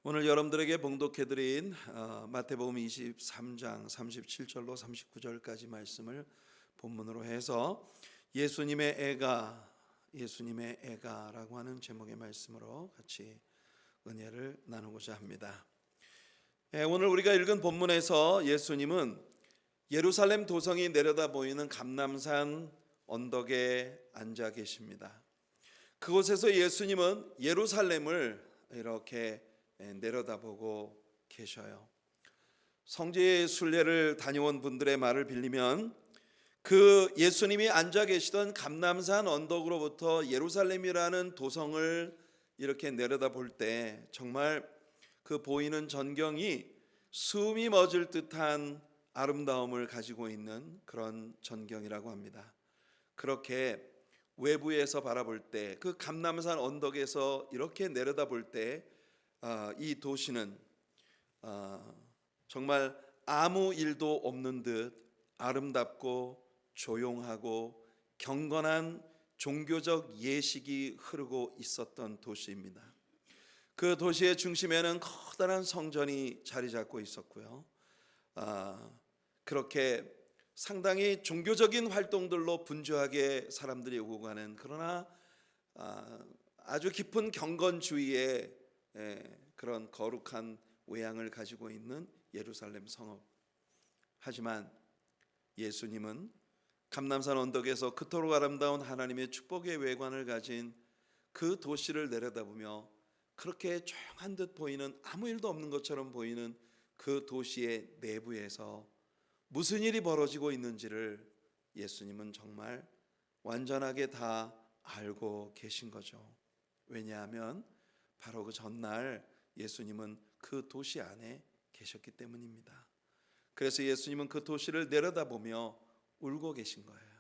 오늘 여러분들에게 봉독해드린 마태복음 23장 37절로 39절까지 말씀을 본문으로 해서 예수님의 애가라고 하는 제목의 말씀으로 같이 은혜를 나누고자 합니다. 오늘 우리가 읽은 본문에서 예수님은 예루살렘 도성이 내려다 보이는 감람산 언덕에 앉아 계십니다. 그곳에서 예수님은 예루살렘을 이렇게 내려다보고 계셔요. 성지 순례를 다녀온 분들의 말을 빌리면 그 예수님이 앉아 계시던 감람산 언덕으로부터 예루살렘이라는 도성을 이렇게 내려다볼 때 정말 그 보이는 전경이 숨이 멎을 듯한 아름다움을 가지고 있는 그런 전경이라고 합니다. 그렇게 외부에서 바라볼 때 그 감람산 언덕에서 이렇게 내려다볼 때 이 도시는 정말 아무 일도 없는 듯 아름답고 조용하고 경건한 종교적 예식이 흐르고 있었던 도시입니다. 그 도시의 중심에는 커다란 성전이 자리 잡고 있었고요. 그렇게 상당히 종교적인 활동들로 분주하게 사람들이 오고 가는, 그러나 아주 깊은 경건주의의 그런 거룩한 외양을 가지고 있는 예루살렘 성읍. 하지만 예수님은 감람산 언덕에서 그토록 아름다운 하나님의 축복의 외관을 가진 그 도시를 내려다보며 그렇게 조용한 듯 보이는, 아무 일도 없는 것처럼 보이는 그 도시의 내부에서 무슨 일이 벌어지고 있는지를 예수님은 정말 완전하게 다 알고 계신 거죠. 왜냐하면 바로 그 전날 예수님은 그 도시 안에 계셨기 때문입니다. 그래서 예수님은 그 도시를 내려다보며 울고 계신 거예요.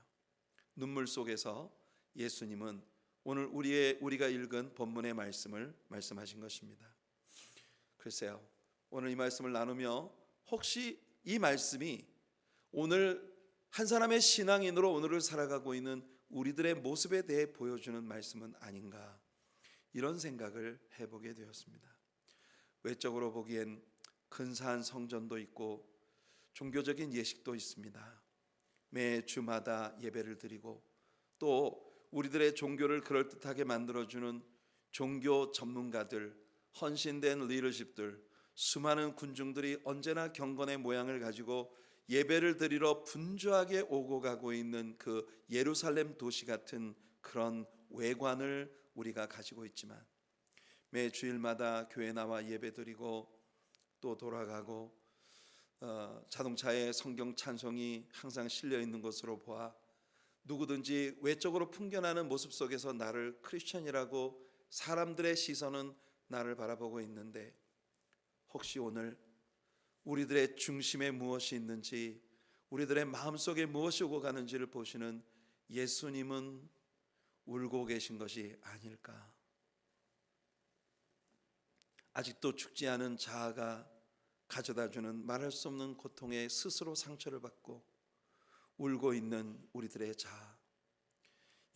눈물 속에서 예수님은 오늘 우리가 읽은 본문의 말씀을 말씀하신 것입니다. 글쎄요, 오늘 이 말씀을 나누며 혹시 이 말씀이 오늘 한 사람의 신앙인으로 오늘을 살아가고 있는 우리들의 모습에 대해 보여주는 말씀은 아닌가, 이런 생각을 해보게 되었습니다. 외적으로 보기엔 근사한 성전도 있고 종교적인 예식도 있습니다. 매 주마다 예배를 드리고 또 우리들의 종교를 그럴듯하게 만들어주는 종교 전문가들, 헌신된 리더십들, 수많은 군중들이 언제나 경건의 모양을 가지고 예배를 드리러 분주하게 오고 가고 있는 그 예루살렘 도시 같은 그런 외관을 우리가 가지고 있지만, 매 주일마다 교회 나와 예배드리고 또 돌아가고 자동차에 성경 찬송이 항상 실려 있는 것으로 보아 누구든지 외적으로 풍겨나는 모습 속에서 나를 크리스천이라고 사람들의 시선은 나를 바라보고 있는데, 혹시 오늘 우리들의 중심에 무엇이 있는지, 우리들의 마음속에 무엇이 오고 가는지를 보시는 예수님은 울고 계신 것이 아닐까. 아직도 죽지 않은 자아가 가져다주는 말할 수 없는 고통에 스스로 상처를 받고 울고 있는 우리들의 자아,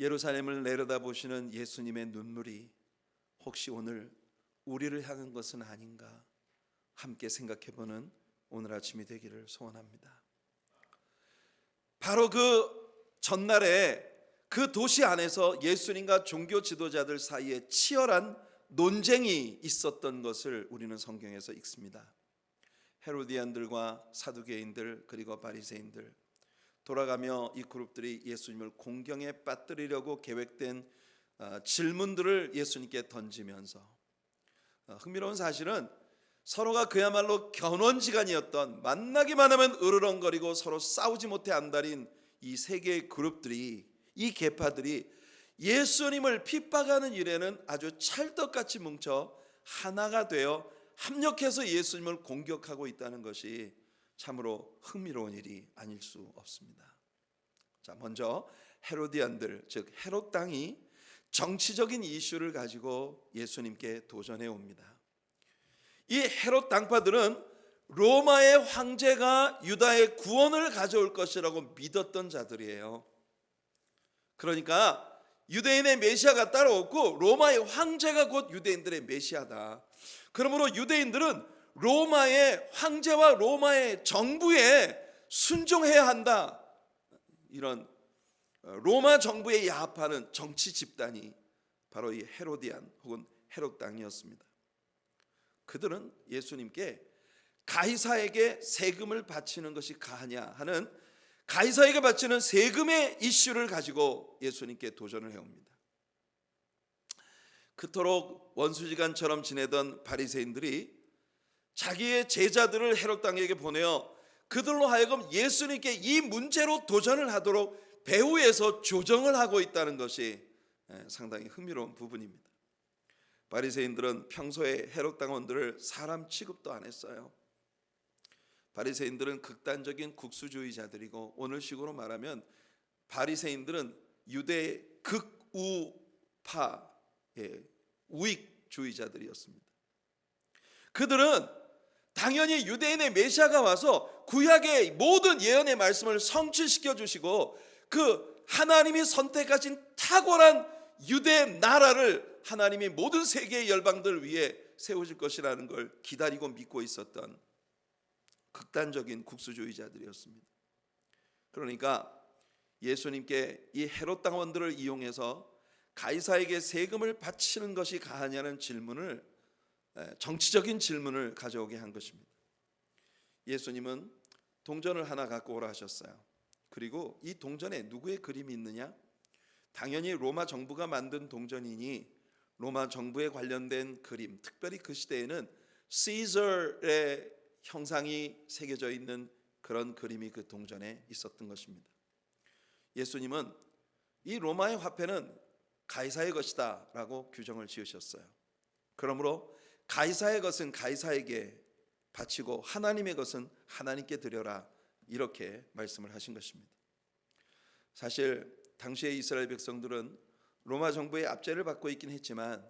예루살렘을 내려다보시는 예수님의 눈물이 혹시 오늘 우리를 향한 것은 아닌가, 함께 생각해보는 오늘 아침이 되기를 소원합니다. 바로 그 전날에 그 도시 안에서 예수님과 종교 지도자들 사이에 치열한 논쟁이 있었던 것을 우리는 성경에서 읽습니다. 헤로디안들과 사두개인들 그리고 바리새인들, 돌아가며 이 그룹들이 예수님을 공경에 빠뜨리려고 계획된 질문들을 예수님께 던지면서, 흥미로운 사실은 서로가 그야말로 견원지간이었던, 만나기만 하면 으르렁거리고 서로 싸우지 못해 안달인 이 세 개의 그룹들이, 이 계파들이 예수님을 핍박하는 일에는 아주 찰떡같이 뭉쳐 하나가 되어 합력해서 예수님을 공격하고 있다는 것이 참으로 흥미로운 일이 아닐 수 없습니다. 자, 먼저 헤로디안들, 즉 헤롯 당이 정치적인 이슈를 가지고 예수님께 도전해 옵니다. 이 헤롯 당파들은 로마의 황제가 유다의 구원을 가져올 것이라고 믿었던 자들이에요. 그러니까 유대인의 메시아가 따로 없고 로마의 황제가 곧 유대인들의 메시아다. 그러므로 유대인들은 로마의 황제와 로마의 정부에 순종해야 한다. 이런 로마 정부에 야합하는 정치 집단이 바로 이 헤로디안 혹은 헤롯 당이었습니다. 그들은 예수님께 가이사에게 세금을 바치는 것이 가하냐 하는 가이사에게 바치는 세금의 이슈를 가지고 예수님께 도전을 해옵니다. 그토록 원수지간처럼 지내던 바리새인들이 자기의 제자들을 헤롯 당에게 보내어 그들로 하여금 예수님께 이 문제로 도전을 하도록 배후에서 조정을 하고 있다는 것이 상당히 흥미로운 부분입니다. 바리새인들은 평소에 헤롯 당원들을 사람 취급도 안 했어요. 바리새인들은 극단적인 국수주의자들이고 오늘식으로 말하면 바리새인들은 유대 극우파 우익주의자들이었습니다. 그들은 당연히 유대인의 메시아가 와서 구약의 모든 예언의 말씀을 성취시켜 주시고 그 하나님이 선택하신 탁월한 유대 나라를 하나님이 모든 세계의 열방들 위해 세우실 것이라는 걸 기다리고 믿고 있었던 극단적인 국수주의자들이었습니다. 그러니까 예수님께 이 헤롯 당원들을 이용해서 가이사에게 세금을 바치는 것이 가하냐는 질문을, 정치적인 질문을 가져오게 한 것입니다. 예수님은 동전을 하나 갖고 오라 하셨어요. 그리고 이 동전에 누구의 그림이 있느냐? 당연히 로마 정부가 만든 동전이니 로마 정부에 관련된 그림, 특별히 그 시대에는 시저의 형상이 새겨져 있는 그런 그림이 그 동전에 있었던 것입니다. 예수님은 이 로마의 화폐는 가이사의 것이다 라고 규정을 지으셨어요. 그러므로 가이사의 것은 가이사에게 바치고 하나님의 것은 하나님께 드려라, 이렇게 말씀을 하신 것입니다. 사실 당시의 이스라엘 백성들은 로마 정부의 압제를 받고 있긴 했지만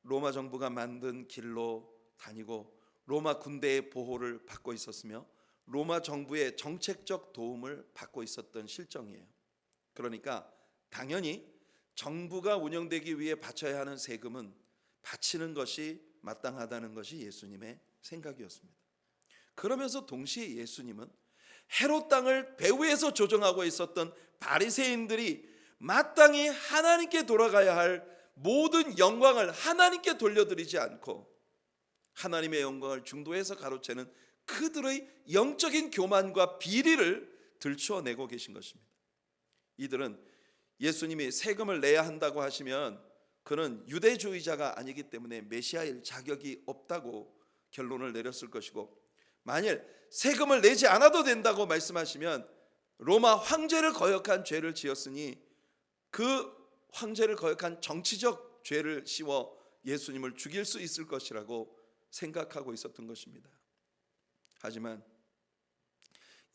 로마 정부가 만든 길로 다니고 로마 군대의 보호를 받고 있었으며 로마 정부의 정책적 도움을 받고 있었던 실정이에요. 그러니까 당연히 정부가 운영되기 위해 바쳐야 하는 세금은 바치는 것이 마땅하다는 것이 예수님의 생각이었습니다. 그러면서 동시에 예수님은 헤롯 땅을 배후에서 조정하고 있었던 바리새인들이 마땅히 하나님께 돌아가야 할 모든 영광을 하나님께 돌려드리지 않고 하나님의 영광을 중도에서 가로채는 그들의 영적인 교만과 비리를 들추어내고 계신 것입니다. 이들은 예수님이 세금을 내야 한다고 하시면 그는 유대주의자가 아니기 때문에 메시아일 자격이 없다고 결론을 내렸을 것이고, 만일 세금을 내지 않아도 된다고 말씀하시면 로마 황제를 거역한 죄를 지었으니 그 황제를 거역한 정치적 죄를 씌워 예수님을 죽일 수 있을 것이라고 생각하고 있었던 것입니다. 하지만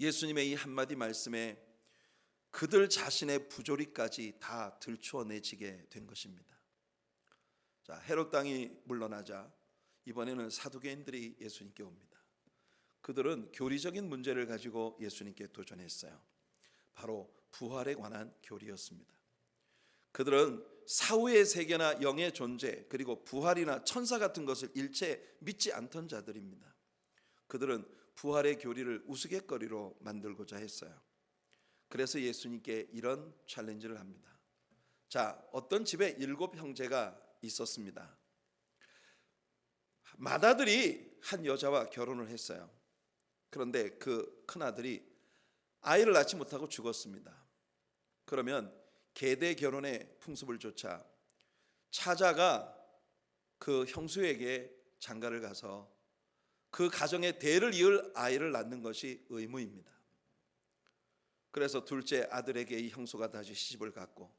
예수님의 이 한마디 말씀에 그들 자신의 부조리까지 다 들추어내지게 된 것입니다. 자, 헤롯 당이 물러나자 이번에는 사두개인들이 예수님께 옵니다. 그들은 교리적인 문제를 가지고 예수님께 도전했어요. 바로 부활에 관한 교리였습니다. 그들은 사후의 세계나 영의 존재, 그리고 부활이나 천사 같은 것을 일체 믿지 않던 자들입니다. 그들은 부활의 교리를 우스갯거리로 만들고자 했어요. 그래서 예수님께 이런 챌린지를 합니다. 자, 어떤 집에 7 형제가 있었습니다. 맏아들이 한 여자와 결혼을 했어요. 그런데 그 큰아들이 아이를 낳지 못하고 죽었습니다. 그러면 계대 결혼의 풍습을 쫓아 차자가 그 형수에게 장가를 가서 그 가정의 대를 이을 아이를 낳는 것이 의무입니다. 그래서 둘째 아들에게 이 형수가 다시 시집을 갔고,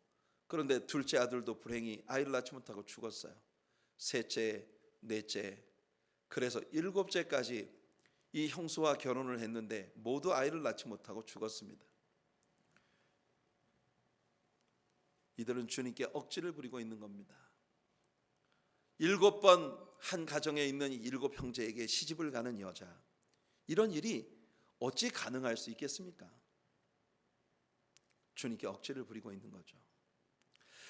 그런데 둘째 아들도 불행히 아이를 낳지 못하고 죽었어요. 셋째, 넷째, 그래서 7째까지 이 형수와 결혼을 했는데 모두 아이를 낳지 못하고 죽었습니다. 이들은 주님께 억지를 부리고 있는 겁니다. 7번 한 가정에 있는 이 7 형제에게 시집을 가는 여자, 이런 일이 어찌 가능할 수 있겠습니까? 주님께 억지를 부리고 있는 거죠.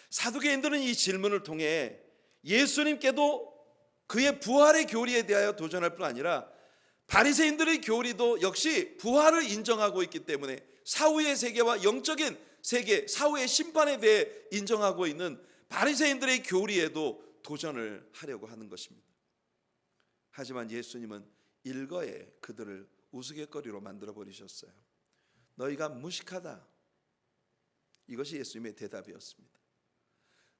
사두개인들은 이 질문을 통해 예수님께도 그의 부활의 교리에 대하여 도전할 뿐 아니라 바리새인들의 교리도 역시 부활을 인정하고 있기 때문에 사후의 세계와 영적인 세계, 사후의 심판에 대해 인정하고 있는 바리새인들의 교리에도 도전을 하려고 하는 것입니다. 하지만 예수님은 일거에 그들을 우스갯거리로 만들어 버리셨어요. 너희가 무식하다. 이것이 예수님의 대답이었습니다.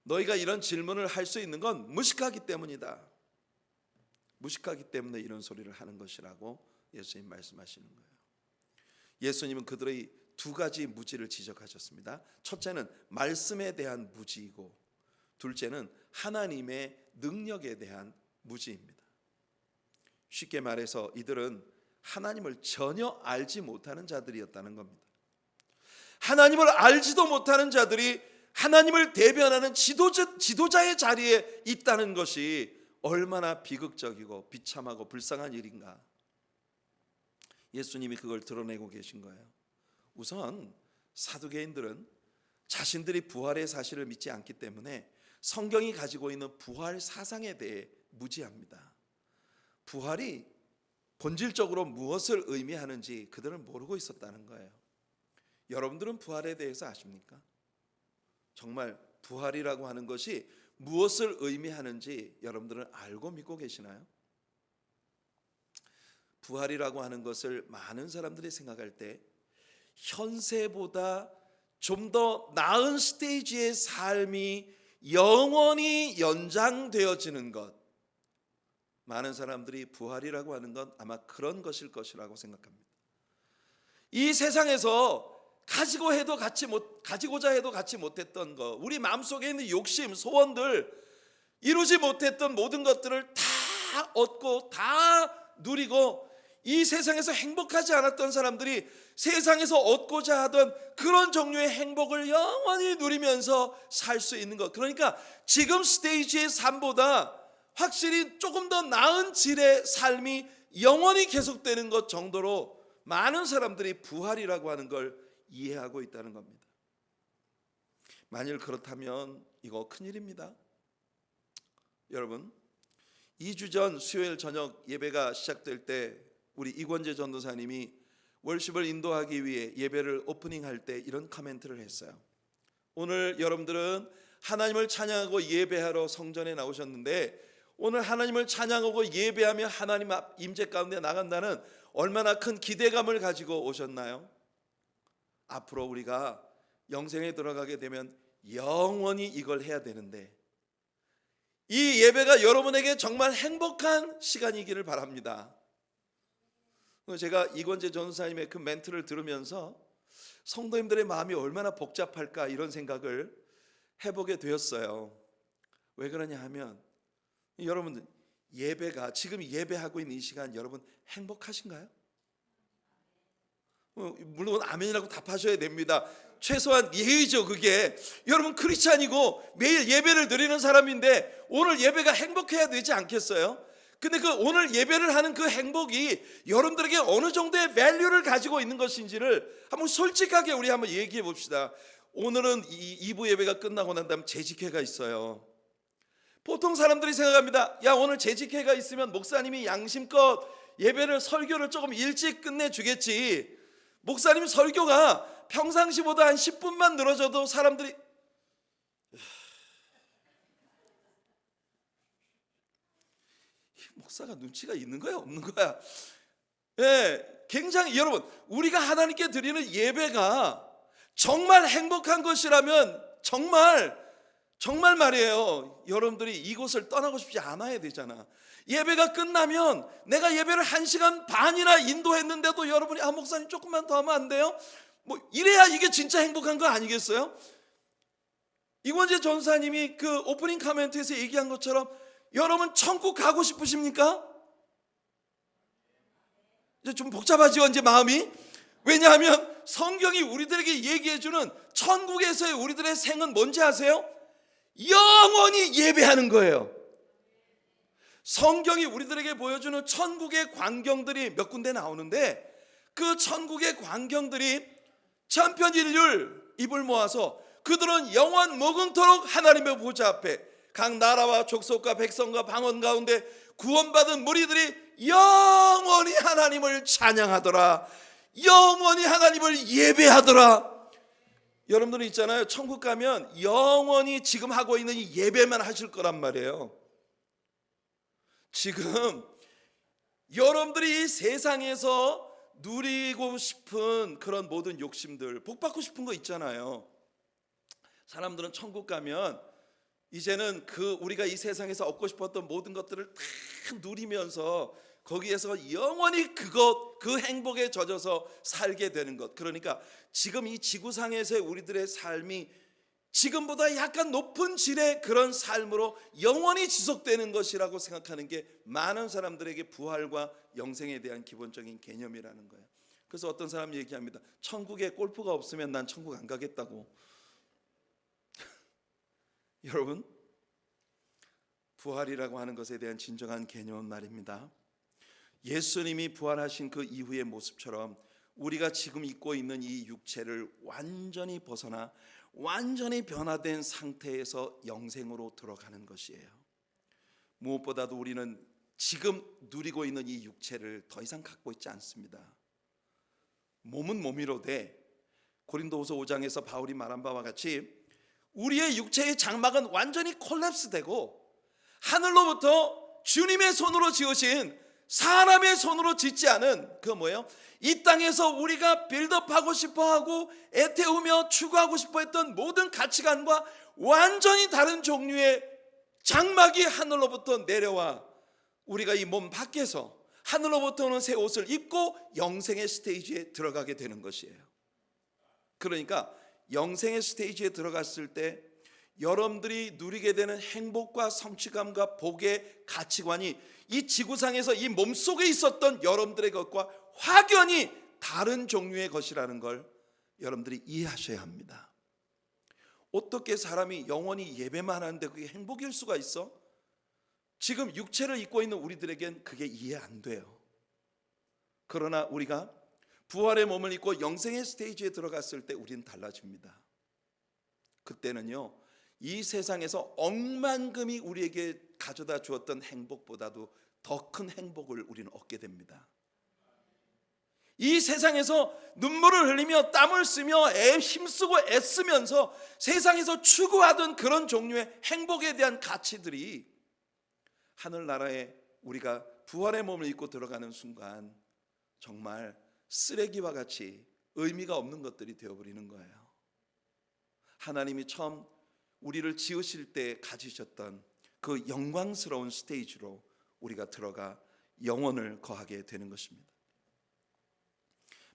너희가 이런 질문을 할 수 있는 건 무식하기 때문이다. 무식하기 때문에 이런 소리를 하는 것이라고 예수님 말씀하시는 거예요. 예수님은 그들의 두 가지 무지를 지적하셨습니다. 첫째는 말씀에 대한 무지이고 둘째는 하나님의 능력에 대한 무지입니다. 쉽게 말해서 이들은 하나님을 전혀 알지 못하는 자들이었다는 겁니다. 하나님을 알지도 못하는 자들이 하나님을 대변하는 지도자의 자리에 있다는 것이 얼마나 비극적이고 비참하고 불쌍한 일인가. 예수님이 그걸 드러내고 계신 거예요. 우선 사두개인들은 자신들이 부활의 사실을 믿지 않기 때문에 성경이 가지고 있는 부활 사상에 대해 무지합니다. 부활이 본질적으로 무엇을 의미하는지 그들은 모르고 있었다는 거예요. 여러분들은 부활에 대해서 아십니까? 정말 부활이라고 하는 것이 무엇을 의미하는지 여러분들은 알고 믿고 계시나요? 부활이라고 하는 것을 많은 사람들이 생각할 때 현세보다 좀 더 나은 스테이지의 삶이 영원히 연장되어지는 것, 많은 사람들이 부활이라고 하는 건 아마 그런 것일 것이라고 생각합니다. 이 세상에서 가지고자 해도 갖지 못했던 것, 우리 마음속에 있는 욕심, 소원들, 이루지 못했던 모든 것들을 다 얻고 다 누리고 이 세상에서 행복하지 않았던 사람들이 세상에서 얻고자 하던 그런 종류의 행복을 영원히 누리면서 살 수 있는 것, 그러니까 지금 스테이지의 삶보다 확실히 조금 더 나은 질의 삶이 영원히 계속되는 것 정도로 많은 사람들이 부활이라고 하는 걸 이해하고 있다는 겁니다. 만일 그렇다면 이거 큰일입니다. 여러분, 2주 전 수요일 저녁 예배가 시작될 때 우리 이권재 전도사님이 월십을 인도하기 위해 예배를 오프닝할 때 이런 코멘트를 했어요. 오늘 여러분들은 하나님을 찬양하고 예배하러 성전에 나오셨는데 오늘 하나님을 찬양하고 예배하며 하나님 앞 임재 가운데 나간다는 얼마나 큰 기대감을 가지고 오셨나요? 앞으로 우리가 영생에 들어가게 되면 영원히 이걸 해야 되는데 이 예배가 여러분에게 정말 행복한 시간이기를 바랍니다. 제가 이권재 전도사님의 그 멘트를 들으면서 성도님들의 마음이 얼마나 복잡할까 이런 생각을 해보게 되었어요. 왜 그러냐 하면 여러분들 예배가 지금 예배하고 있는 이 시간 여러분 행복하신가요? 물론 아멘이라고 답하셔야 됩니다. 최소한 예의죠 그게. 여러분 크리스찬이고 매일 예배를 드리는 사람인데 오늘 예배가 행복해야 되지 않겠어요? 근데 그 오늘 예배를 하는 그 행복이 여러분들에게 어느 정도의 밸류를 가지고 있는 것인지를 한번 솔직하게 우리 한번 얘기해 봅시다. 오늘은 2부 예배가 끝나고 난 다음 재직회가 있어요. 보통 사람들이 생각합니다. 야 오늘 재직회가 있으면 목사님이 양심껏 예배를 설교를 조금 일찍 끝내주겠지. 목사님 설교가 평상시보다 한 10분만 늘어져도 사람들이 목사가 눈치가 있는 거야 없는 거야? 굉장히 여러분 우리가 하나님께 드리는 예배가 정말 행복한 것이라면 정말 말이에요. 여러분들이 이곳을 떠나고 싶지 않아야 되잖아. 예배가 끝나면 내가 예배를 1시간 반이나 인도했는데도 여러분이 목사님 조금만 더 하면 안 돼요? 뭐 이래야 이게 진짜 행복한 거 아니겠어요? 이권재 전사님이 그 오프닝 코멘트에서 얘기한 것처럼 여러분 천국 가고 싶으십니까? 이제 좀 복잡하죠 이제 마음이. 왜냐하면 성경이 우리들에게 얘기해주는 천국에서의 우리들의 생은 뭔지 아세요? 영원히 예배하는 거예요. 성경이 우리들에게 보여주는 천국의 광경들이 몇 군데 나오는데 그 천국의 광경들이 천편일률 입을 모아서 그들은 영원 무궁토록 하나님의 보좌 앞에 각 나라와 족속과 백성과 방언 가운데 구원받은 무리들이 영원히 하나님을 찬양하더라. 영원히 하나님을 예배하더라. 여러분들은 있잖아요, 천국 가면 영원히 지금 하고 있는 이 예배만 하실 거란 말이에요. 지금 여러분들이 이 세상에서 누리고 싶은 그런 모든 욕심들, 복받고 싶은 거 있잖아요. 사람들은 천국 가면 이제는 우리가 이 세상에서 얻고 싶었던 모든 것들을 다 누리면서 거기에서 영원히 그 행복에 젖어서 살게 되는 것. 그러니까 지금 이 지구상에서의 우리들의 삶이 지금보다 약간 높은 질의 그런 삶으로 영원히 지속되는 것이라고 생각하는 게 많은 사람들에게 부활과 영생에 대한 기본적인 개념이라는 거예요. 그래서 어떤 사람이 얘기합니다. 천국에 골프가 없으면 난 천국 안 가겠다고. 여러분, 부활이라고 하는 것에 대한 진정한 개념은 말입니다, 예수님이 부활하신 그 이후의 모습처럼 우리가 지금 입고 있는 이 육체를 완전히 벗어나 완전히 변화된 상태에서 영생으로 들어가는 것이에요. 무엇보다도 우리는 지금 누리고 있는 이 육체를 더 이상 갖고 있지 않습니다. 몸은 몸이로되 고린도후서 5장에서 바울이 말한 바와 같이 우리의 육체의 장막은 완전히 콜랩스되고 하늘로부터 주님의 손으로 지으신 사람의 손으로 짓지 않은 이 땅에서 우리가 빌드업하고 싶어하고 애태우며 추구하고 싶어했던 모든 가치관과 완전히 다른 종류의 장막이 하늘로부터 내려와 우리가 이 몸 밖에서 하늘로부터 오는 새 옷을 입고 영생의 스테이지에 들어가게 되는 것이에요. 그러니까 영생의 스테이지에 들어갔을 때 여러분들이 누리게 되는 행복과 성취감과 복의 가치관이 이 지구상에서 이 몸속에 있었던 여러분들의 것과 확연히 다른 종류의 것이라는 걸 여러분들이 이해하셔야 합니다. 어떻게 사람이 영원히 예배만 하는데 그게 행복일 수가 있어? 지금 육체를 입고 있는 우리들에겐 그게 이해 안 돼요. 그러나 우리가 부활의 몸을 입고 영생의 스테이지에 들어갔을 때 우리는 달라집니다. 그때는요, 이 세상에서 억만금이 우리에게 가져다 주었던 행복보다도 더 큰 행복을 우리는 얻게 됩니다. 이 세상에서 눈물을 흘리며 땀을 쓰며 힘쓰고 애쓰면서 세상에서 추구하던 그런 종류의 행복에 대한 가치들이 하늘나라에 우리가 부활의 몸을 입고 들어가는 순간 정말 쓰레기와 같이 의미가 없는 것들이 되어버리는 거예요. 하나님이 처음 우리를 지으실 때 가지셨던 그 영광스러운 스테이지로 우리가 들어가 영원을 거하게 되는 것입니다.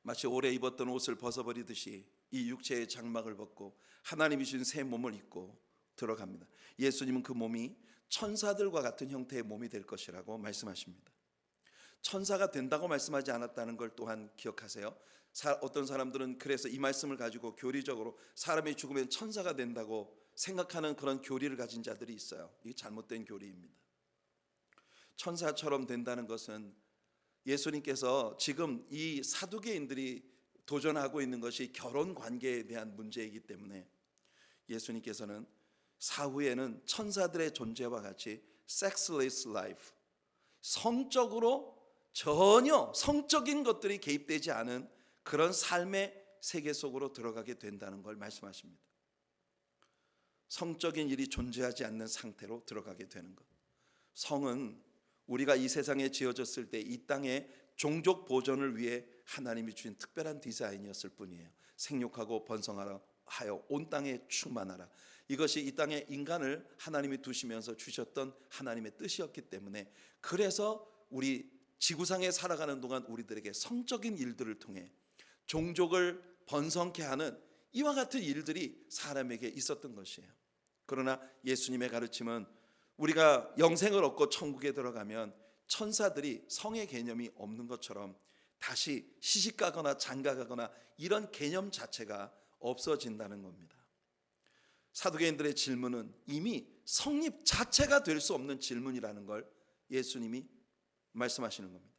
마치 오래 입었던 옷을 벗어버리듯이 이 육체의 장막을 벗고 하나님이 주신 새 몸을 입고 들어갑니다. 예수님은 그 몸이 천사들과 같은 형태의 몸이 될 것이라고 말씀하십니다. 천사가 된다고 말씀하지 않았다는 걸 또한 기억하세요. 어떤 사람들은 그래서 이 말씀을 가지고 교리적으로 사람이 죽으면 천사가 된다고 생각하는 그런 교리를 가진 자들이 있어요. 이게 잘못된 교리입니다. 천사처럼 된다는 것은 예수님께서 지금 이 사두개인들이 도전하고 있는 것이 결혼 관계에 대한 문제이기 때문에 예수님께서는 사후에는 천사들의 존재와 같이 섹스레스 라이프, 성적으로 전혀 성적인 것들이 개입되지 않은 그런 삶의 세계 속으로 들어가게 된다는 걸 말씀하십니다. 성적인 일이 존재하지 않는 상태로 들어가게 되는 것. 성은 우리가 이 세상에 지어졌을 때 이 땅의 종족 보존을 위해 하나님이 주신 특별한 디자인이었을 뿐이에요. 생육하고 번성하라 하여 온 땅에 충만하라. 이것이 이 땅에 인간을 하나님이 두시면서 주셨던 하나님의 뜻이었기 때문에, 그래서 우리 지구상에 살아가는 동안 우리들에게 성적인 일들을 통해 종족을 번성케 하는 이와 같은 일들이 사람에게 있었던 것이에요. 그러나 예수님의 가르침은 우리가 영생을 얻고 천국에 들어가면 천사들이 성의 개념이 없는 것처럼 다시 시집가거나 장가가거나 이런 개념 자체가 없어진다는 겁니다. 사두개인들의 질문은 이미 성립 자체가 될 수 없는 질문이라는 걸 예수님이 말씀하시는 겁니다.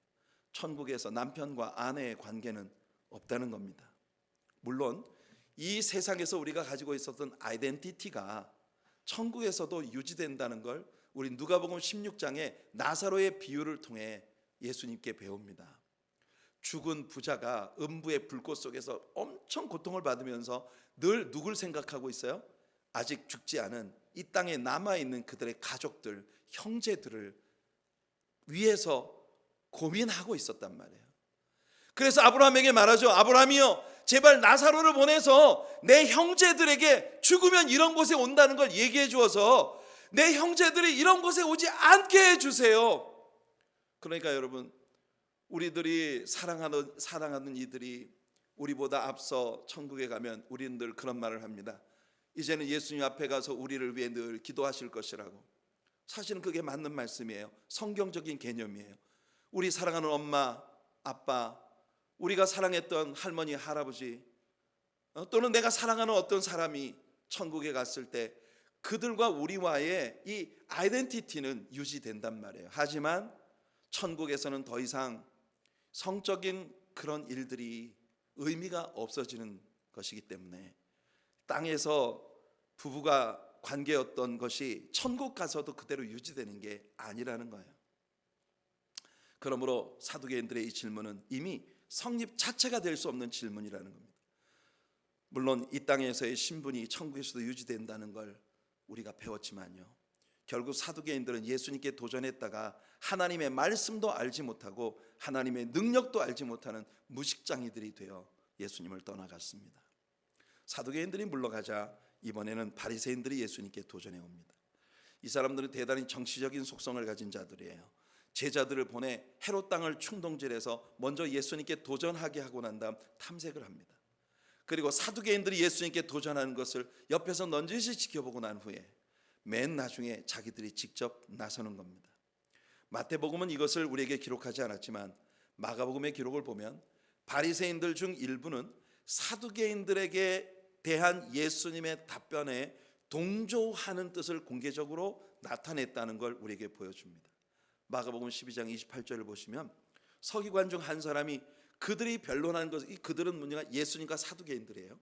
천국에서 남편과 아내의 관계는 없다는 겁니다. 물론 이 세상에서 우리가 가지고 있었던 아이덴티티가 천국에서도 유지된다는 걸 우리 누가복음 16장에 나사로의 비유를 통해 예수님께 배웁니다. 죽은 부자가 음부의 불꽃 속에서 엄청 고통을 받으면서 늘 누굴 생각하고 있어요? 아직 죽지 않은 이 땅에 남아있는 그들의 가족들, 형제들을 위해서 고민하고 있었단 말이에요. 그래서 아브라함에게 말하죠. 아브라함이여, 제발 나사로를 보내서 내 형제들에게 죽으면 이런 곳에 온다는 걸 얘기해 주어서 내 형제들이 이런 곳에 오지 않게 해주세요. 그러니까 여러분, 우리들이 사랑하는 이들이 우리보다 앞서 천국에 가면 우리는 늘 그런 말을 합니다. 이제는 예수님 앞에 가서 우리를 위해 늘 기도하실 것이라고. 사실은 그게 맞는 말씀이에요. 성경적인 개념이에요. 우리 사랑하는 엄마, 아빠, 우리가 사랑했던 할머니, 할아버지, 또는 내가 사랑하는 어떤 사람이 천국에 갔을 때 그들과 우리와의 이 아이덴티티는 유지된단 말이에요. 하지만 천국에서는 더 이상 성적인 그런 일들이 의미가 없어지는 것이기 때문에 땅에서 부부가 관계였던 것이 천국 가서도 그대로 유지되는 게 아니라는 거예요. 그러므로 사두개인들의 이 질문은 이미 성립 자체가 될 수 없는 질문이라는 겁니다. 물론 이 땅에서의 신분이 천국에서도 유지된다는 걸 우리가 배웠지만요, 결국 사두개인들은 예수님께 도전했다가 하나님의 말씀도 알지 못하고 하나님의 능력도 알지 못하는 무식장이들이 되어 예수님을 떠나갔습니다. 사두개인들이 물러가자 이번에는 바리새인들이 예수님께 도전해 옵니다. 이 사람들은 대단히 정치적인 속성을 가진 자들이에요. 제자들을 보내 헤롯 땅을 충동질해서 먼저 예수님께 도전하게 하고 난 다음 탐색을 합니다. 그리고 사두개인들이 예수님께 도전하는 것을 옆에서 넌지시 지켜보고 난 후에 맨 나중에 자기들이 직접 나서는 겁니다. 마태복음은 이것을 우리에게 기록하지 않았지만 마가복음의 기록을 보면 바리새인들 중 일부는 사두개인들에게 대한 예수님의 답변에 동조하는 뜻을 공개적으로 나타냈다는 걸 우리에게 보여줍니다. 마가복음 12장 28절을 보시면 서기관 중 한 사람이 그들이 변론하는 것, 그들은 뭐냐, 예수님과 사두개인들이에요.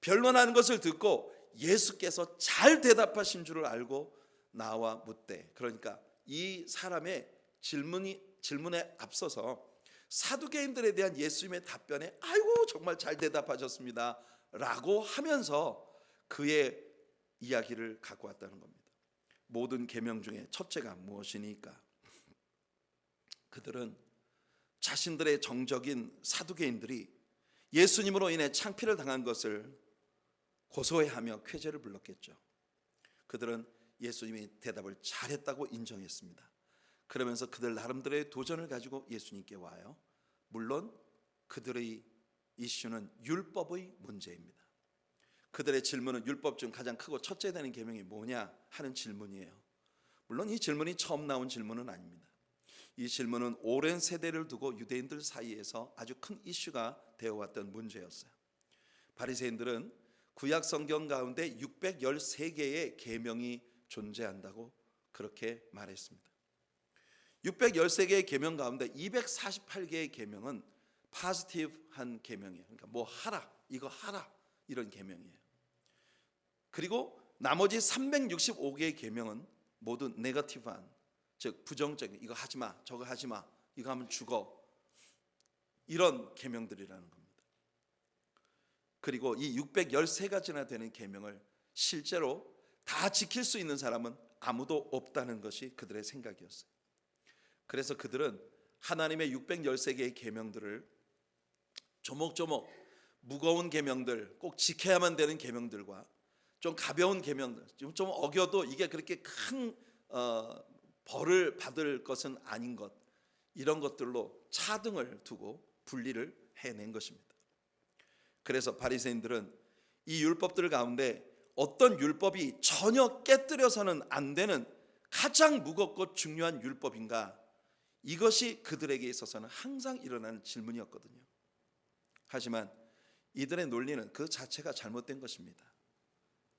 변론하는 것을 듣고 예수께서 잘 대답하신 줄을 알고 나와 묻되, 그러니까 이 사람의 질문에 앞서서 사두개인들에 대한 예수님의 답변에 아이고 정말 잘 대답하셨습니다 라고 하면서 그의 이야기를 갖고 왔다는 겁니다. 모든 계명 중에 첫째가 무엇이니까? 그들은 자신들의 정적인 사두개인들이 예수님으로 인해 창피를 당한 것을 고소해하며 쾌재를 불렀겠죠. 그들은 예수님이 대답을 잘했다고 인정했습니다. 그러면서 그들 나름대로의 도전을 가지고 예수님께 와요. 물론 그들의 이슈는 율법의 문제입니다. 그들의 질문은 율법 중 가장 크고 첫째 되는 계명이 뭐냐 하는 질문이에요. 물론 이 질문이 처음 나온 질문은 아닙니다. 이 질문은 오랜 세대를 두고 유대인들 사이에서 아주 큰 이슈가 되어왔던 문제였어요. 바리새인들은 구약 성경 가운데 613개의 계명이 존재한다고 그렇게 말했습니다. 613개의 계명 가운데 248개의 계명은 파지티브한 계명이에요. 그러니까 뭐 하라, 이거 하라, 이런 계명이에요. 그리고 나머지 365개의 계명은 모두 네거티브한, 즉 부정적인, 이거 하지 마, 저거 하지 마, 이거 하면 죽어, 이런 계명들이라는 겁니다. 그리고 이 613가지나 되는 계명을 실제로 다 지킬 수 있는 사람은 아무도 없다는 것이 그들의 생각이었어요. 그래서 그들은 하나님의 613개의 계명들을 조목조목 무거운 계명들, 꼭 지켜야만 되는 계명들과 좀 가벼운 계명들, 좀 어겨도 이게 그렇게 큰 벌을 받을 것은 아닌 것, 이런 것들로 차등을 두고 분리를 해낸 것입니다. 그래서 바리새인들은 이 율법들 가운데 어떤 율법이 전혀 깨뜨려서는 안 되는 가장 무겁고 중요한 율법인가, 이것이 그들에게 있어서는 항상 일어나는 질문이었거든요. 하지만 이들의 논리는 그 자체가 잘못된 것입니다.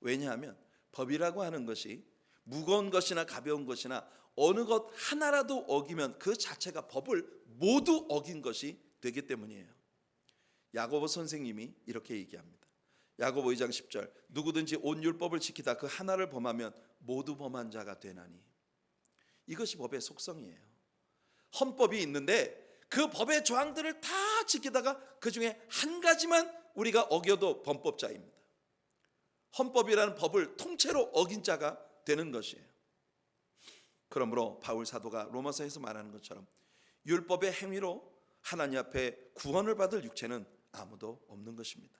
왜냐하면 법이라고 하는 것이 무거운 것이나 가벼운 것이나 어느 것 하나라도 어기면 그 자체가 법을 모두 어긴 것이 되기 때문이에요. 야고보 선생님이 이렇게 얘기합니다. 야고보 2장 10절 누구든지 온 율법을 지키다 그 하나를 범하면 모두 범한 자가 되나니. 이것이 법의 속성이에요. 헌법이 있는데 그 법의 조항들을 다 지키다가 그 중에 한 가지만 우리가 어겨도 범법자입니다. 헌법이라는 법을 통째로 어긴 자가 되는 것이에요. 그러므로 바울 사도가 로마서에서 말하는 것처럼 율법의 행위로 하나님 앞에 구원을 받을 육체는 아무도 없는 것입니다.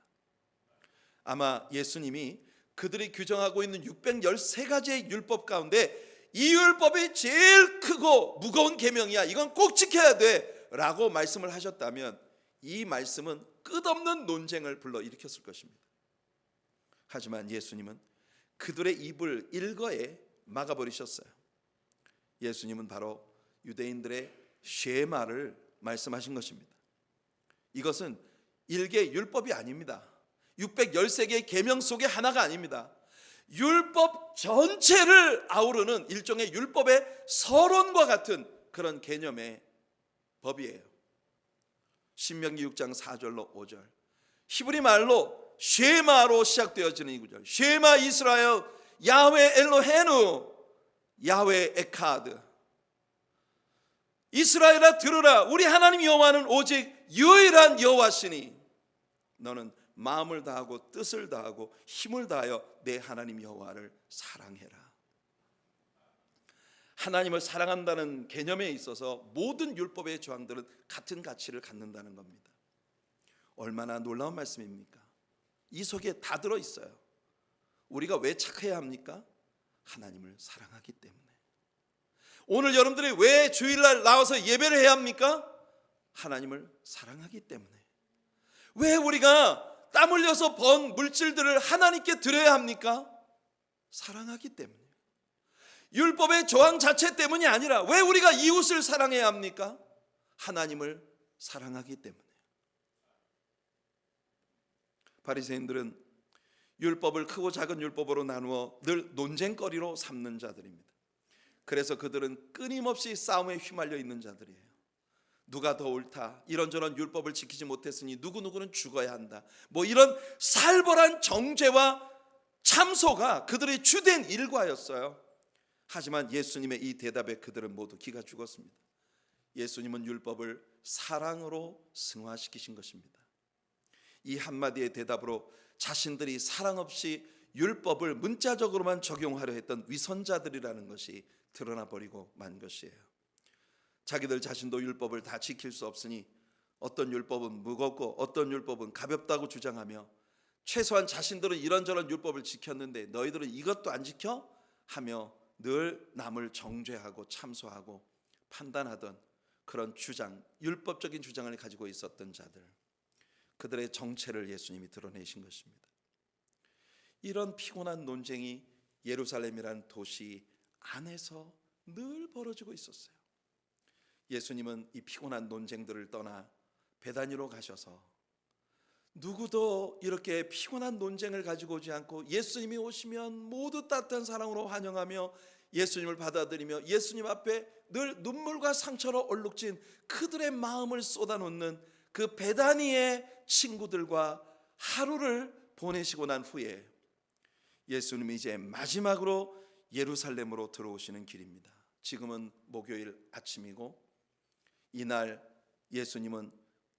아마 예수님이 그들이 규정하고 있는 613가지의 율법 가운데 이 율법이 제일 크고 무거운 계명이야, 이건 꼭 지켜야 돼 라고 말씀을 하셨다면 이 말씀은 끝없는 논쟁을 불러일으켰을 것입니다. 하지만 예수님은 그들의 입을 일거에 막아버리셨어요. 예수님은 바로 유대인들의 쉐마를 말씀하신 것입니다. 이것은 일개 율법이 아닙니다. 613개의 계명 속의 하나가 아닙니다. 율법 전체를 아우르는 일종의 율법의 서론과 같은 그런 개념의 법이에요. 신명기 6장 4절로 5절 히브리 말로 쉐마로 시작되어지는 이 구절, 쉐마 이스라엘 야훼 엘로헤누 야훼 에카드. 이스라엘아 들으라, 우리 하나님 여호와는 오직 유일한 여호와시니 너는 마음을 다하고 뜻을 다하고 힘을 다하여 내 하나님 여호와를 사랑해라. 하나님을 사랑한다는 개념에 있어서 모든 율법의 조항들은 같은 가치를 갖는다는 겁니다. 얼마나 놀라운 말씀입니까? 이 속에 다 들어있어요. 우리가 왜 착해야 합니까? 하나님을 사랑하기 때문에. 오늘 여러분들이 왜 주일날 나와서 예배를 해야 합니까? 하나님을 사랑하기 때문에. 왜 우리가 땀 흘려서 번 물질들을 하나님께 드려야 합니까? 사랑하기 때문에. 율법의 조항 자체 때문이 아니라 왜 우리가 이웃을 사랑해야 합니까? 하나님을 사랑하기 때문에. 바리새인들은 율법을 크고 작은 율법으로 나누어 늘 논쟁거리로 삼는 자들입니다. 그래서 그들은 끊임없이 싸움에 휘말려 있는 자들이에요. 누가 더 옳다, 이런저런 율법을 지키지 못했으니 누구누구는 죽어야 한다, 뭐 이런 살벌한 정죄와 참소가 그들의 주된 일과였어요. 하지만 예수님의 이 대답에 그들은 모두 기가 죽었습니다. 예수님은 율법을 사랑으로 승화시키신 것입니다. 이 한마디의 대답으로 자신들이 사랑 없이 율법을 문자적으로만 적용하려 했던 위선자들이라는 것이 드러나 버리고 만 것이에요. 자기들 자신도 율법을 다 지킬 수 없으니 어떤 율법은 무겁고 어떤 율법은 가볍다고 주장하며 최소한 자신들은 이런저런 율법을 지켰는데 너희들은 이것도 안 지켜? 하며 늘 남을 정죄하고 참소하고 판단하던 그런 주장, 율법적인 주장을 가지고 있었던 자들, 그들의 정체를 예수님이 드러내신 것입니다. 이런 피곤한 논쟁이 예루살렘이라는 도시 안에서 늘 벌어지고 있었어요. 예수님은 이 피곤한 논쟁들을 떠나 베다니로 가셔서 누구도 이렇게 피곤한 논쟁을 가지고 오지 않고 예수님이 오시면 모두 따뜻한 사랑으로 환영하며 예수님을 받아들이며 예수님 앞에 늘 눈물과 상처로 얼룩진 그들의 마음을 쏟아놓는 그 베다니의 친구들과 하루를 보내시고 난 후에 예수님이 이제 마지막으로 예루살렘으로 들어오시는 길입니다. 지금은 목요일 아침이고 이날 예수님은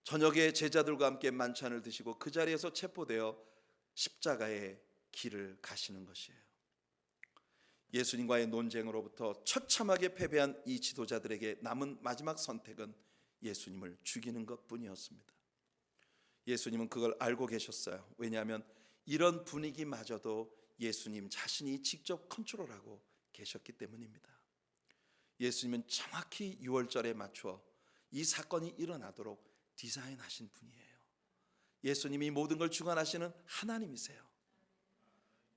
저녁에 제자들과 함께 만찬을 드시고 그 자리에서 체포되어 십자가의 길을 가시는 것이에요. 예수님과의 논쟁으로부터 처참하게 패배한 이 지도자들에게 남은 마지막 선택은 예수님을 죽이는 것뿐이었습니다. 예수님은 그걸 알고 계셨어요. 왜냐하면 이런 분위기마저도 예수님 자신이 직접 컨트롤하고 계셨기 때문입니다. 예수님은 정확히 6월절에 맞추어 이 사건이 일어나도록 디자인하신 분이에요. 예수님이 모든 걸 주관하시는 하나님이세요.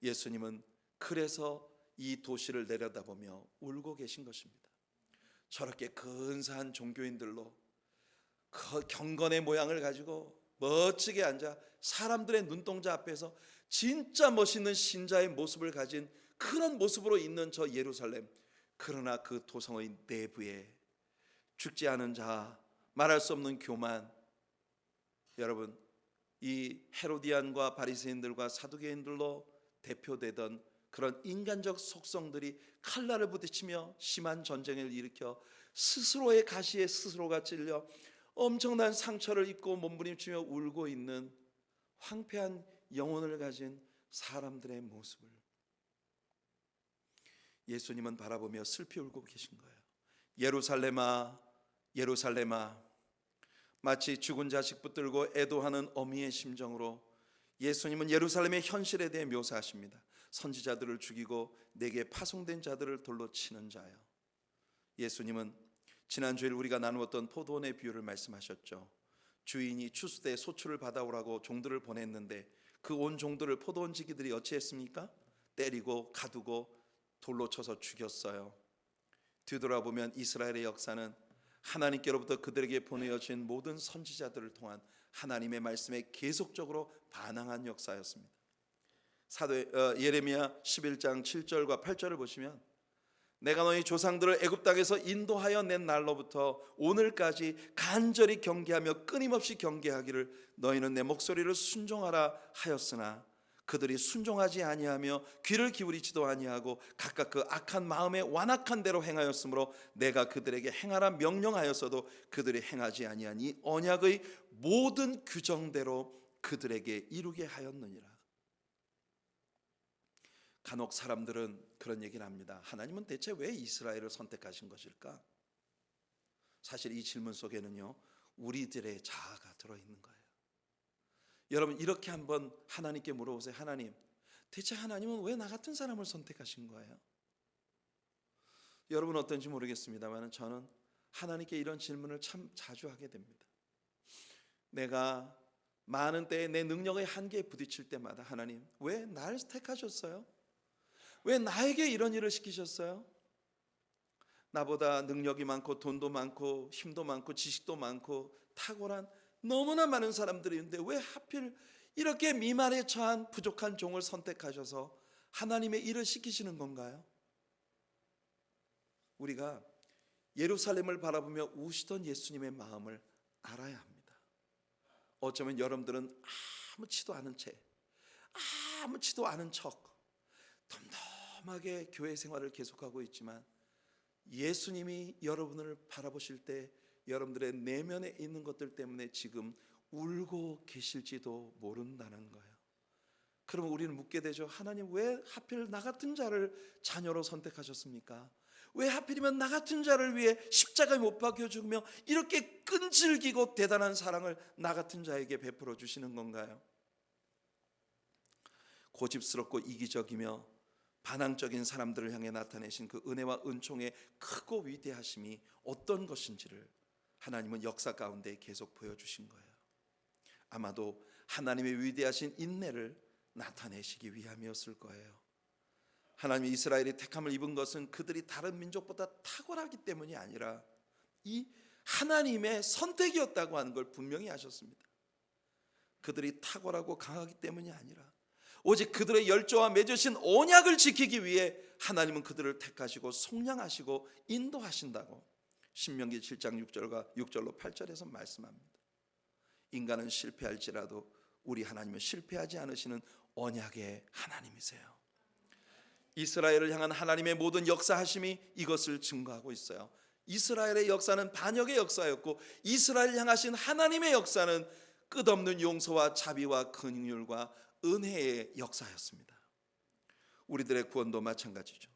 예수님은 그래서 이 도시를 내려다보며 울고 계신 것입니다. 저렇게 근사한 종교인들로 경건의 모양을 가지고 멋지게 앉아 사람들의 눈동자 앞에서 진짜 멋있는 신자의 모습을 가진 그런 모습으로 있는 저 예루살렘, 그러나 그 도성의 내부에 죽지 않은 자, 말할 수 없는 교만. 여러분, 이 헤로디안과 바리새인들과 사두개인들로 대표되던 그런 인간적 속성들이 칼날을 부딪히며 심한 전쟁을 일으켜 스스로의 가시에 스스로가 찔려 엄청난 상처를 입고 몸부림치며 울고 있는 황폐한 영혼을 가진 사람들의 모습을 예수님은 바라보며 슬피 울고 계신 거예요. 예루살렘아, 예루살렘아, 마치 죽은 자식 붙들고 애도하는 어미의 심정으로 예수님은 예루살렘의 현실에 대해 묘사하십니다. 선지자들을 죽이고 내게 파송된 자들을 돌로 치는 자요. 예수님은 지난 주일 우리가 나누었던 포도원의 비유를 말씀하셨죠. 주인이 추수때 소출을 받아오라고 종들을 보냈는데 그 온 종들을 포도원 지기들이 어찌했습니까? 때리고 가두고 돌로 쳐서 죽였어요. 뒤돌아보면 이스라엘의 역사는 하나님께로부터 그들에게 보내어진 모든 선지자들을 통한 하나님의 말씀에 계속적으로 반항한 역사였습니다. 예레미야 11장 7절과 8절을 보시면 내가 너희 조상들을 애굽 땅에서 인도하여 낸 날로부터 오늘까지 간절히 경계하며 끊임없이 경계하기를 너희는 내 목소리를 순종하라 하였으나 그들이 순종하지 아니하며 귀를 기울이지도 아니하고 각각 그 악한 마음에 완악한 대로 행하였으므로 내가 그들에게 행하라 명령하였어도 그들이 행하지 아니한 이 언약의 모든 규정대로 그들에게 이루게 하였느니라. 간혹 사람들은 그런 얘기를 합니다. 하나님은 대체 왜 이스라엘을 선택하신 것일까? 사실 이 질문 속에는요, 우리들의 자아가 들어있는 거예요. 여러분, 이렇게 한번 하나님께 물어보세요. 하나님, 대체 하나님은 왜 나 같은 사람을 선택하신 거예요? 여러분 어떤지 모르겠습니다만 저는 하나님께 이런 질문을 참 자주 하게 됩니다. 내가 많은 때에 내 능력의 한계에 부딪힐 때마다 하나님, 왜 날 택하셨어요? 왜 나에게 이런 일을 시키셨어요? 나보다 능력이 많고 돈도 많고 힘도 많고 지식도 많고 탁월한 너무나 많은 사람들이 있는데 왜 하필 이렇게 미만에 처한 부족한 종을 선택하셔서 하나님의 일을 시키시는 건가요? 우리가 예루살렘을 바라보며 우시던 예수님의 마음을 알아야 합니다. 어쩌면 여러분들은 아무렇지도 않은 채, 아무렇지도 않은 척 덤덤하게 교회 생활을 계속하고 있지만 예수님이 여러분을 바라보실 때 여러분들의 내면에 있는 것들 때문에 지금 울고 계실지도 모른다는 거예요. 그러면 우리는 묻게 되죠. 하나님, 왜 하필 나 같은 자를 자녀로 선택하셨습니까? 왜 하필이면 나 같은 자를 위해 십자가에 못 박혀 죽으며 이렇게 끈질기고 대단한 사랑을 나 같은 자에게 베풀어 주시는 건가요? 고집스럽고 이기적이며 반항적인 사람들을 향해 나타내신 그 은혜와 은총의 크고 위대하심이 어떤 것인지를 하나님은 역사 가운데 계속 보여주신 거예요. 아마도 하나님의 위대하신 인내를 나타내시기 위함이었을 거예요. 하나님이 이스라엘이 택함을 입은 것은 그들이 다른 민족보다 탁월하기 때문이 아니라 이 하나님의 선택이었다고 하는 걸 분명히 하셨습니다. 그들이 탁월하고 강하기 때문이 아니라 오직 그들의 열조와 맺으신 언약을 지키기 위해 하나님은 그들을 택하시고 속량하시고 인도하신다고 신명기 7장 6절로 8절에서 말씀합니다. 인간은 실패할지라도 우리 하나님은 실패하지 않으시는 언약의 하나님이세요. 이스라엘을 향한 하나님의 모든 역사하심이 이것을 증거하고 있어요. 이스라엘의 역사는 반역의 역사였고 이스라엘을 향하신 하나님의 역사는 끝없는 용서와 자비와 긍휼과 은혜의 역사였습니다. 우리들의 구원도 마찬가지죠.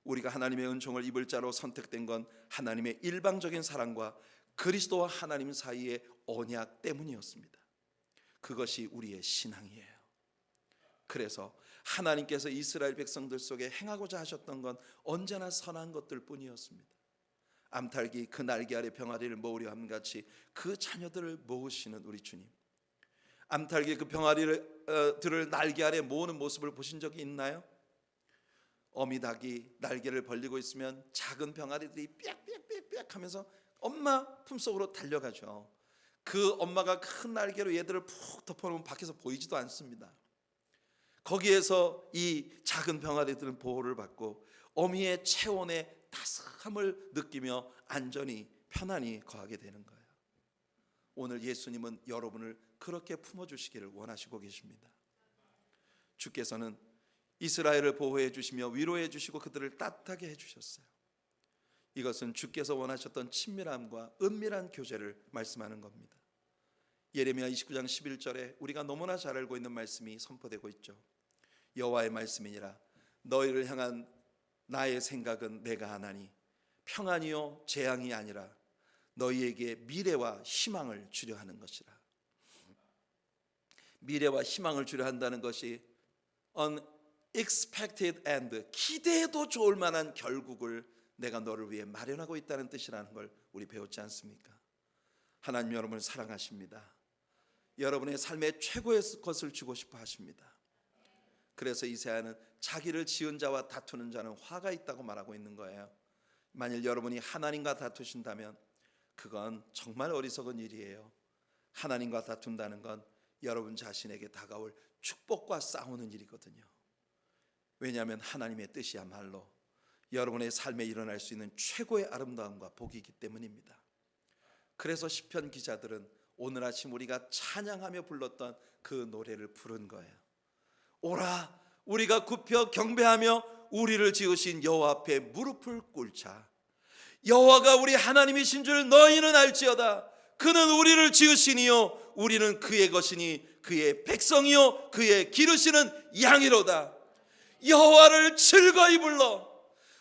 우리가 하나님의 은총을 입을 자로 선택된 건 하나님의 일방적인 사랑과 그리스도와 하나님 사이의 언약 때문이었습니다. 그것이 우리의 신앙이에요. 그래서 하나님께서 이스라엘 백성들 속에 행하고자 하셨던 건 언제나 선한 것들 뿐이었습니다. 암탉이 그 날개 아래 병아리를 모으려 함같이 그 자녀들을 모으시는 우리 주님, 암탉이 그 병아리들을 날개 아래 모으는 모습을 보신 적이 있나요? 어미닭이 날개를 벌리고 있으면 작은 병아리들이 빽빽빽빽 하면서 엄마 품속으로 달려가죠. 그 엄마가 큰 날개로 얘들을 푹 덮어놓으면 밖에서 보이지도 않습니다. 거기에서 이 작은 병아리들은 보호를 받고 어미의 체온의 따스함을 느끼며 안전히 편안히 거하게 되는 거예요. 오늘 예수님은 여러분을 그렇게 품어주시기를 원하시고 계십니다. 주께서는 이스라엘을 보호해 주시며 위로해 주시고 그들을 따뜻하게 해주셨어요. 이것은 주께서 원하셨던 친밀함과 은밀한 교제를 말씀하는 겁니다. 예레미야 29장 11절에 우리가 너무나 잘 알고 있는 말씀이 선포되고 있죠. 여호와의 말씀이니라 너희를 향한 나의 생각은 내가 하나니 평안이요 재앙이 아니라 너희에게 미래와 희망을 주려 하는 것이라. 미래와 희망을 주려 한다는 것이 unexpected end, 기대해도 좋을 만한 결국을 내가 너를 위해 마련하고 있다는 뜻이라는 걸 우리 배웠지 않습니까? 하나님 여러분을 사랑하십니다. 여러분의 삶의 최고의 것을 주고 싶어 하십니다. 그래서 이사야는 자기를 지은 자와 다투는 자는 화가 있다고 말하고 있는 거예요. 만일 여러분이 하나님과 다투신다면 그건 정말 어리석은 일이에요. 하나님과 다툰다는 건 여러분 자신에게 다가올 축복과 싸우는 일이거든요. 왜냐하면 하나님의 뜻이야말로 여러분의 삶에 일어날 수 있는 최고의 아름다움과 복이기 때문입니다. 그래서 시편 기자들은 오늘 아침 우리가 찬양하며 불렀던 그 노래를 부른 거예요. 오라 우리가 굽혀 경배하며 우리를 지으신 여호와 앞에 무릎을 꿇자. 여호와가 우리 하나님이신 줄 너희는 알지어다. 그는 우리를 지으시니요 우리는 그의 것이니 그의 백성이요 그의 기르시는 양이로다. 여호와를 즐거이 불러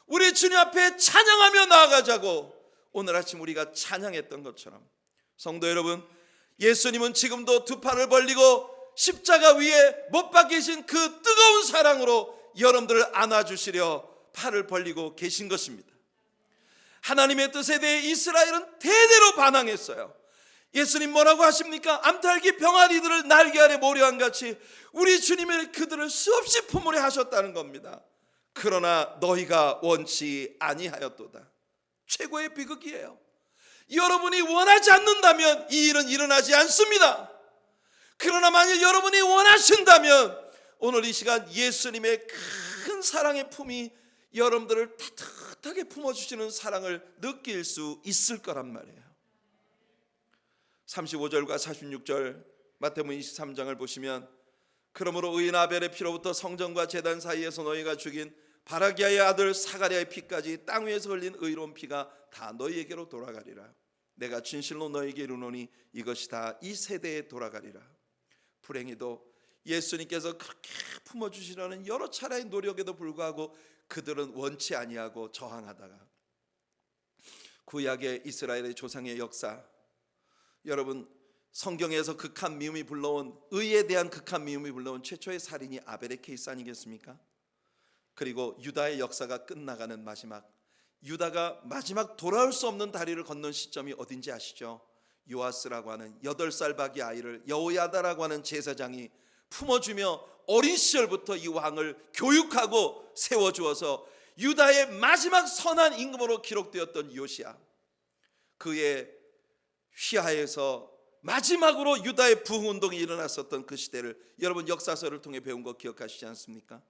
우리 주님 앞에 찬양하며 나아가자고 오늘 아침 우리가 찬양했던 것처럼 성도 여러분, 예수님은 지금도 두 팔을 벌리고 십자가 위에 못 박히신 그 뜨거운 사랑으로 여러분들을 안아주시려 팔을 벌리고 계신 것입니다. 하나님의 뜻에 대해 이스라엘은 대대로 반항했어요. 예수님 뭐라고 하십니까? 암탉이 병아리들을 날개 아래 모려한 같이 우리 주님이 그들을 수없이 품으려 하셨다는 겁니다. 그러나 너희가 원치 아니하였도다. 최고의 비극이에요. 여러분이 원하지 않는다면 이 일은 일어나지 않습니다. 그러나 만일 여러분이 원하신다면 오늘 이 시간 예수님의 큰 사랑의 품이 여러분들을 따뜻하게 품어주시는 사랑을 느낄 수 있을 거란 말이에요. 35절과 46절 마태복음 23장을 보시면 그러므로 의인 아벨의 피로부터 성전과 제단 사이에서 너희가 죽인 바라기아의 아들 사가랴의 피까지 땅 위에서 흘린 의로운 피가 다 너희에게로 돌아가리라. 내가 진실로 너희에게 이르노니 이것이 다 이 세대에 돌아가리라. 불행히도 예수님께서 그렇게 품어주시려는 여러 차례의 노력에도 불구하고 그들은 원치 아니하고 저항하다가 구약의 이스라엘의 조상의 역사, 여러분 성경에서 극한 미움이 불러온 의에 대한 극한 미움이 불러온 최초의 살인이 아벨의 케이스 아니겠습니까? 그리고 유다의 역사가 끝나가는 마지막, 유다가 마지막 돌아올 수 없는 다리를 건넌 시점이 어딘지 아시죠? 요아스라고 하는 8살 박이 아이를 여호야다라고 하는 제사장이 품어주며 어린 시절부터 이 왕을 교육하고 세워주어서 유다의 마지막 선한 임금으로 기록되었던 요시야, 그의 휘하에서 마지막으로 유다의 부흥운동이 일어났었던 그 시대를 여러분 역사서를 통해 배운 거 기억하시지 않습니까?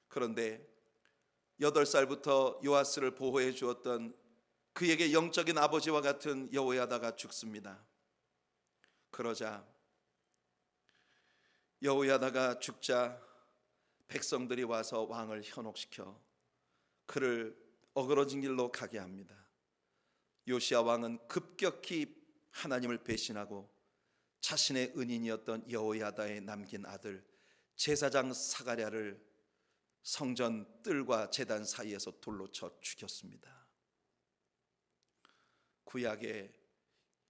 그런데 8살부터 요아스를 보호해 주었던 그에게 영적인 아버지와 같은 여호야다가 죽습니다. 그러자 여호야다가 죽자 백성들이 와서 왕을 현혹시켜 그를 어그러진 길로 가게 합니다. 요시야 왕은 급격히 하나님을 배신하고 자신의 은인이었던 여호야다의 남긴 아들 제사장 사가랴를 성전 뜰과 제단 사이에서 돌로 쳐 죽였습니다. 구약의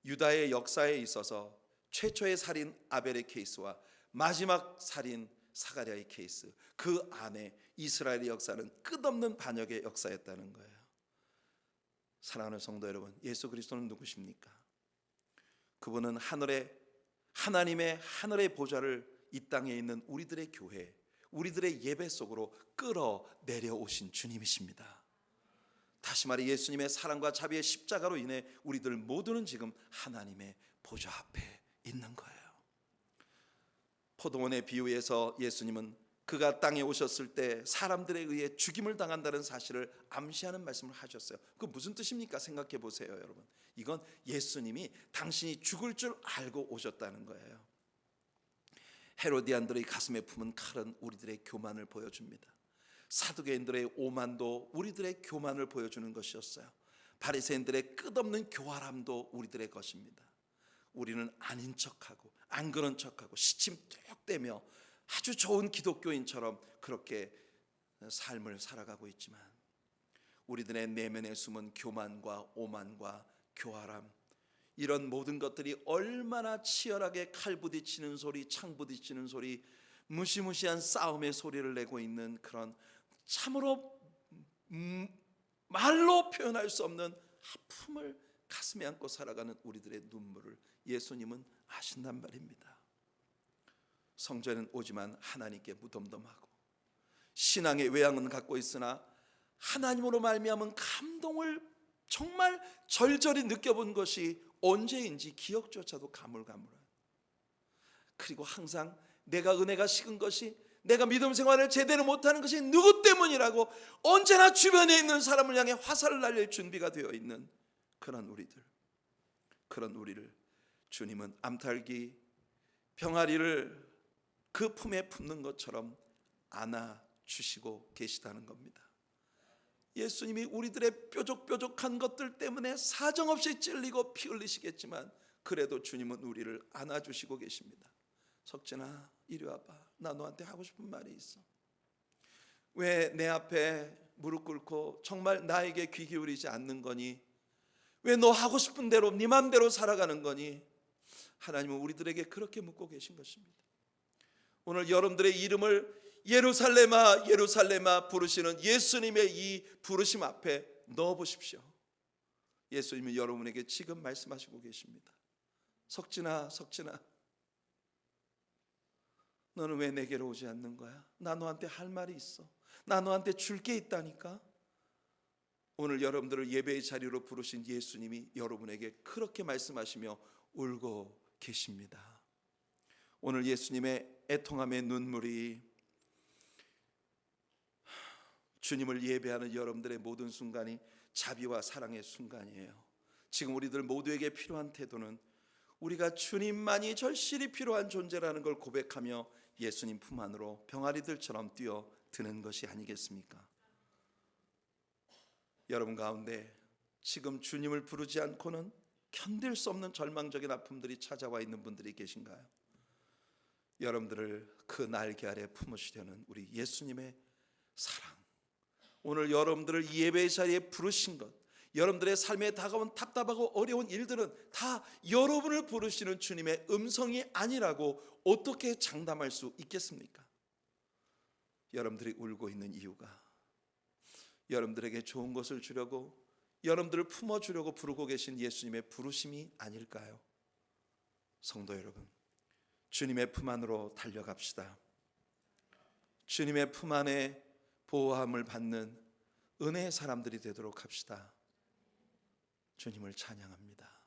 유다의 역사에 있어서 최초의 살인 아벨의 케이스와 마지막 살인 사가랴의 케이스, 그 안에 이스라엘의 역사는 끝없는 반역의 역사였다는 거예요. 사랑하는 성도 여러분, 예수 그리스도는 누구십니까? 그분은 하나님의 하늘의 보좌를 이 땅에 있는 우리들의 교회, 우리들의 예배 속으로 끌어내려 오신 주님이십니다. 다시 말해 예수님의 사랑과 자비의 십자가로 인해 우리들 모두는 지금 하나님의 보좌 앞에 있는 거예요. 포도원의 비유에서 예수님은 그가 땅에 오셨을 때 사람들에 의해 죽임을 당한다는 사실을 암시하는 말씀을 하셨어요. 그 무슨 뜻입니까? 생각해 보세요, 여러분. 이건 예수님이 당신이 죽을 줄 알고 오셨다는 거예요. 헤로디안들의 가슴에 품은 칼은 우리들의 교만을 보여줍니다. 사두개인들의 오만도 우리들의 교만을 보여주는 것이었어요. 바리새인들의 끝없는 교활함도 우리들의 것입니다. 우리는 아닌 척하고 안 그런 척하고 시침 뚝 떼며 아주 좋은 기독교인처럼 그렇게 삶을 살아가고 있지만 우리들의 내면에 숨은 교만과 오만과 교활함, 이런 모든 것들이 얼마나 치열하게 칼 부딪히는 소리, 창 부딪히는 소리, 무시무시한 싸움의 소리를 내고 있는 그런 참으로 말로 표현할 수 없는 아픔을 가슴에 안고 살아가는 우리들의 눈물을 예수님은 아신단 말입니다. 성전에는 오지만 하나님께 무덤덤하고 신앙의 외양은 갖고 있으나 하나님으로 말미암은 감동을 정말 절절히 느껴본 것이 언제인지 기억조차도 가물가물한, 그리고 항상 내가 은혜가 식은 것이, 내가 믿음 생활을 제대로 못하는 것이 누구 때문이라고 언제나 주변에 있는 사람을 향해 화살을 날릴 준비가 되어 있는 그런 우리들, 그런 우리를 주님은 암탉이 병아리를 그 품에 품는 것처럼 안아주시고 계시다는 겁니다. 예수님이 우리들의 뾰족뾰족한 것들 때문에 사정없이 찔리고 피 흘리시겠지만 그래도 주님은 우리를 안아주시고 계십니다. 석진아, 이리 와봐. 나 너한테 하고 싶은 말이 있어. 왜 내 앞에 무릎 꿇고 정말 나에게 귀 기울이지 않는 거니? 왜 너 하고 싶은 대로 네 맘대로 살아가는 거니? 하나님은 우리들에게 그렇게 묻고 계신 것입니다. 오늘 여러분들의 이름을 예루살렘아 예루살렘아 부르시는 예수님의 이 부르심 앞에 넣어보십시오. 예수님이 여러분에게 지금 말씀하시고 계십니다. 석진아, 석진아, 너는 왜 내게로 오지 않는 거야? 나 너한테 할 말이 있어. 나 너한테 줄 게 있다니까. 오늘 여러분들을 예배의 자리로 부르신 예수님이 여러분에게 그렇게 말씀하시며 울고 계십니다. 오늘 예수님의 애통함의 눈물이 주님을 예배하는 여러분들의 모든 순간이 자비와 사랑의 순간이에요. 지금 우리들 모두에게 필요한 태도는 우리가 주님만이 절실히 필요한 존재라는 걸 고백하며 예수님 품 안으로 병아리들처럼 뛰어드는 것이 아니겠습니까? 여러분 가운데 지금 주님을 부르지 않고는 견딜 수 없는 절망적인 아픔들이 찾아와 있는 분들이 계신가요? 여러분들을 그 날개 아래 품으시려는 우리 예수님의 사랑, 오늘 여러분들을 예배의 자리에 부르신 것, 여러분들의 삶에 다가온 답답하고 어려운 일들은 다 여러분을 부르시는 주님의 음성이 아니라고 어떻게 장담할 수 있겠습니까? 여러분들이 울고 있는 이유가 여러분들에게 좋은 것을 주려고, 여러분들을 품어주려고 부르고 계신 예수님의 부르심이 아닐까요? 성도 여러분, 주님의 품 안으로 달려갑시다. 주님의 품 안에 보호함을 받는 은혜의 사람들이 되도록 합시다. 주님을 찬양합니다.